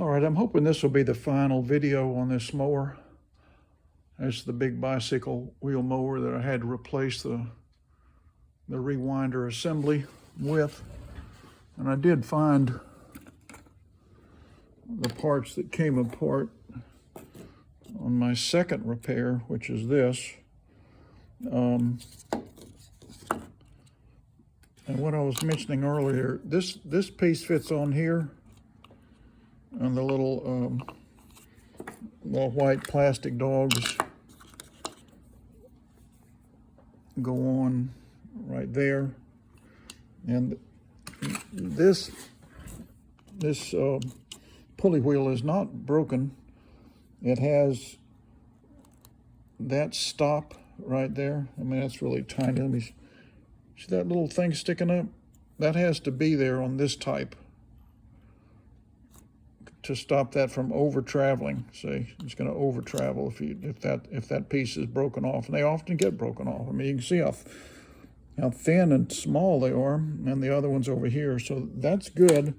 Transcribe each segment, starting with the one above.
All right, I'm hoping this will be the final video on this mower. That's the big bicycle wheel mower that I had to replace the rewinder assembly with. And I did find the parts that came apart on my second repair, which is this. And what I was mentioning earlier, this piece fits on here, and the little white plastic dogs go on right there. And this pulley wheel is not broken. It has that stop right there. I mean, that's really tiny. Let me see that little thing sticking up? That has to be there on this type to stop that from over traveling. See, it's going to over travel if that piece is broken off, and they often get broken off. I mean, you can see how thin and small they are, and the other one's over here. So that's good.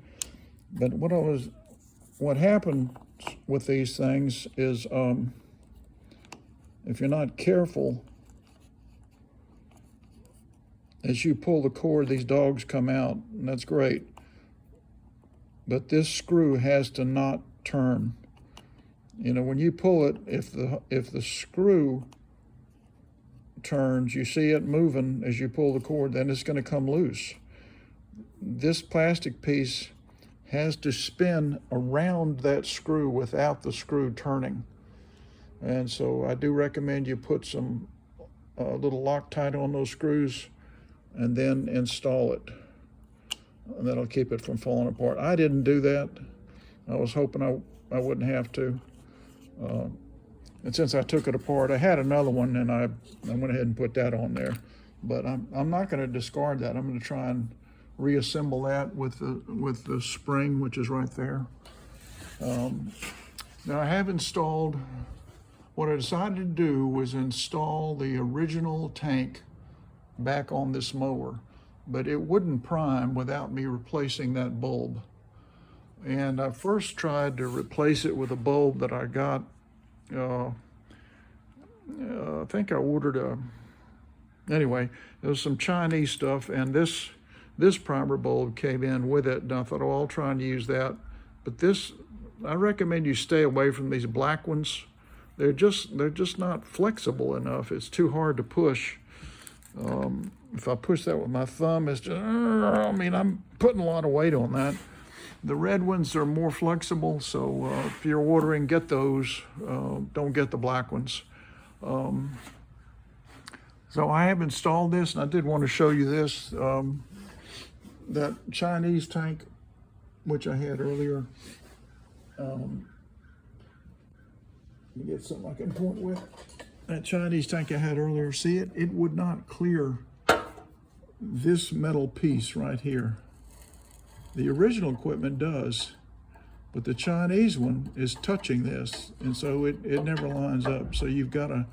But what happened with these things is, if you're not careful, as you pull the cord, these dogs come out, and that's great. But this screw has to not turn. You know, when you pull it, if the screw turns, you see it moving as you pull the cord, then it's going to come loose. This plastic piece has to spin around that screw without the screw turning. And so I do recommend you put some little Loctite on those screws and then install it. And that'll keep it from falling apart. I didn't do that. I was hoping I wouldn't have to. And since I took it apart, I had another one, and I went ahead and put that on there. But I'm not going to discard that. I'm going to try and reassemble that with the spring, which is right there. Now I have installed. What I decided to do was install the original tank back on this mower, but it wouldn't prime without me replacing that bulb. And I first tried to replace it with a bulb that I got, I think I ordered anyway, there was some Chinese stuff, and this primer bulb came in with it, and I thought, oh, I'll try and use that. But this, I recommend you stay away from these black ones. They're just not flexible enough. It's too hard to push. If I push that with my thumb, it's just, I mean, I'm putting a lot of weight on that. The red ones are more flexible, so if you're ordering, get those. Don't get the black ones. So I have installed this, and I did want to show you this. That Chinese tank, which I had earlier. Let me get something I can point with. That Chinese tank I had earlier, see it? It would not clear this metal piece right here. The original equipment does, but the Chinese one is touching this, and so it never lines up. So you've got to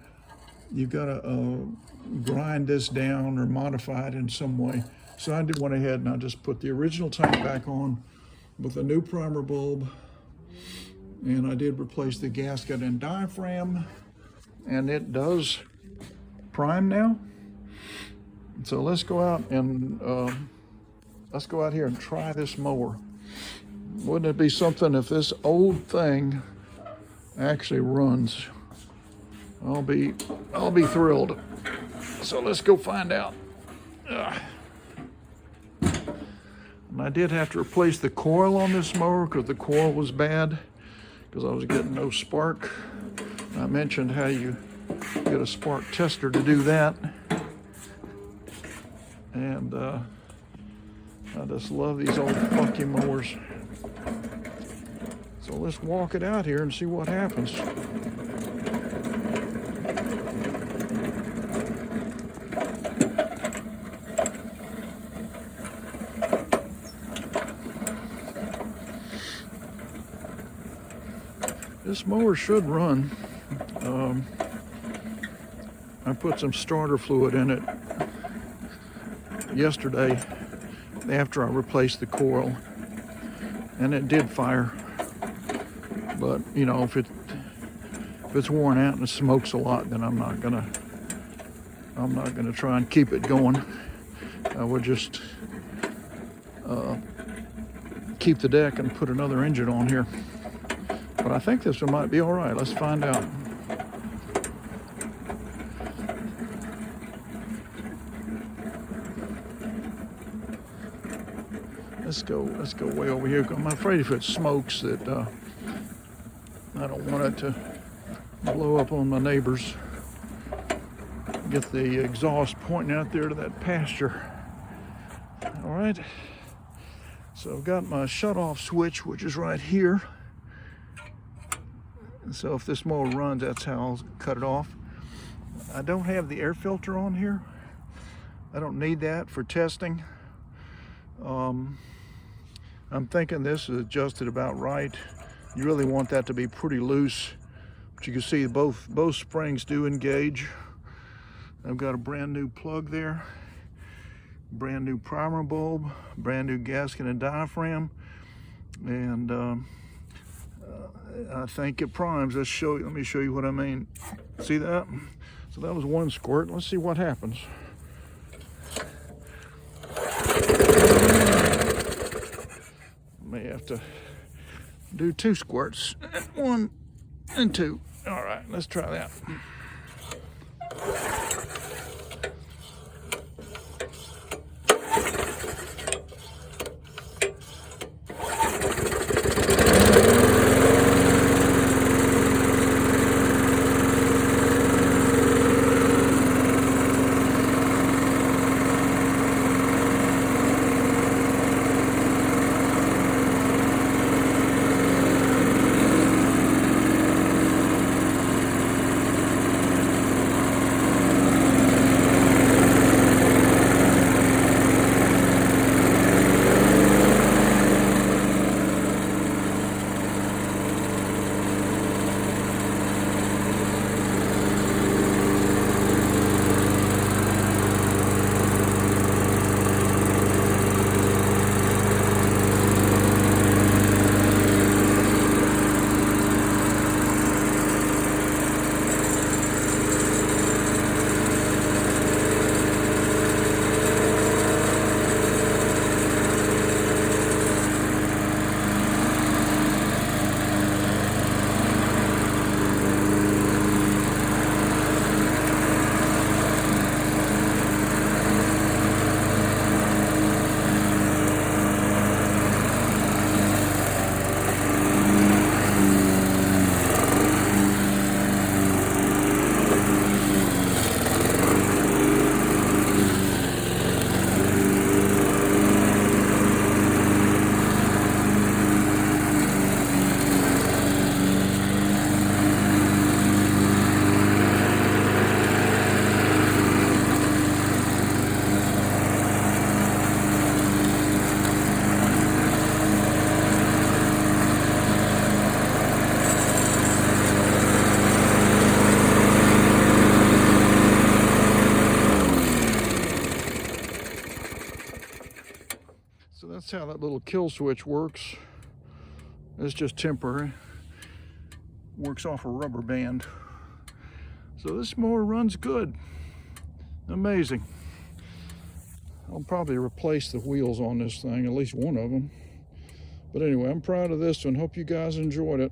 grind this down or modify it in some way. So I went ahead and I just put the original tank back on with a new primer bulb, and I did replace the gasket and diaphragm, and it does prime now. So let's go out and here and try this mower. Wouldn't it be something if this old thing actually runs? I'll be thrilled. So let's go find out. And I did have to replace the coil on this mower because the coil was bad, because I was getting no spark. I mentioned how you get a spark tester to do that. And I just love these old funky mowers. So let's walk it out here and see what happens. This mower should run. I put some starter fluid in it yesterday after I replaced the coil, and it did fire. But you know, if it's worn out and it smokes a lot, then I'm not gonna try and keep it going. I would just keep the deck and put another engine on here. But I think this one might be all right. Let's find out. Let's go way over here. I'm afraid if it smokes that I don't want it to blow up on my neighbors. Get the exhaust pointing out there to that pasture. All right. So I've got my shut-off switch, which is right here. And so if this mower runs, that's how I'll cut it off. I don't have the air filter on here. I don't need that for testing. I'm thinking this is adjusted about right. You really want that to be pretty loose. But you can see both springs do engage. I've got a brand new plug there. Brand new primer bulb, brand new gasket and diaphragm, and I think it primes. Let me show you what I mean. See that? So that was one squirt. Let's see what happens. May have to do 2 squirts. 1 and 2. All right, let's try that. That's how that little kill switch works. It's just temporary. Works off a rubber band. So this mower runs good. Amazing. I'll probably replace the wheels on this thing, at least one of them. But anyway, I'm proud of this one. Hope you guys enjoyed it.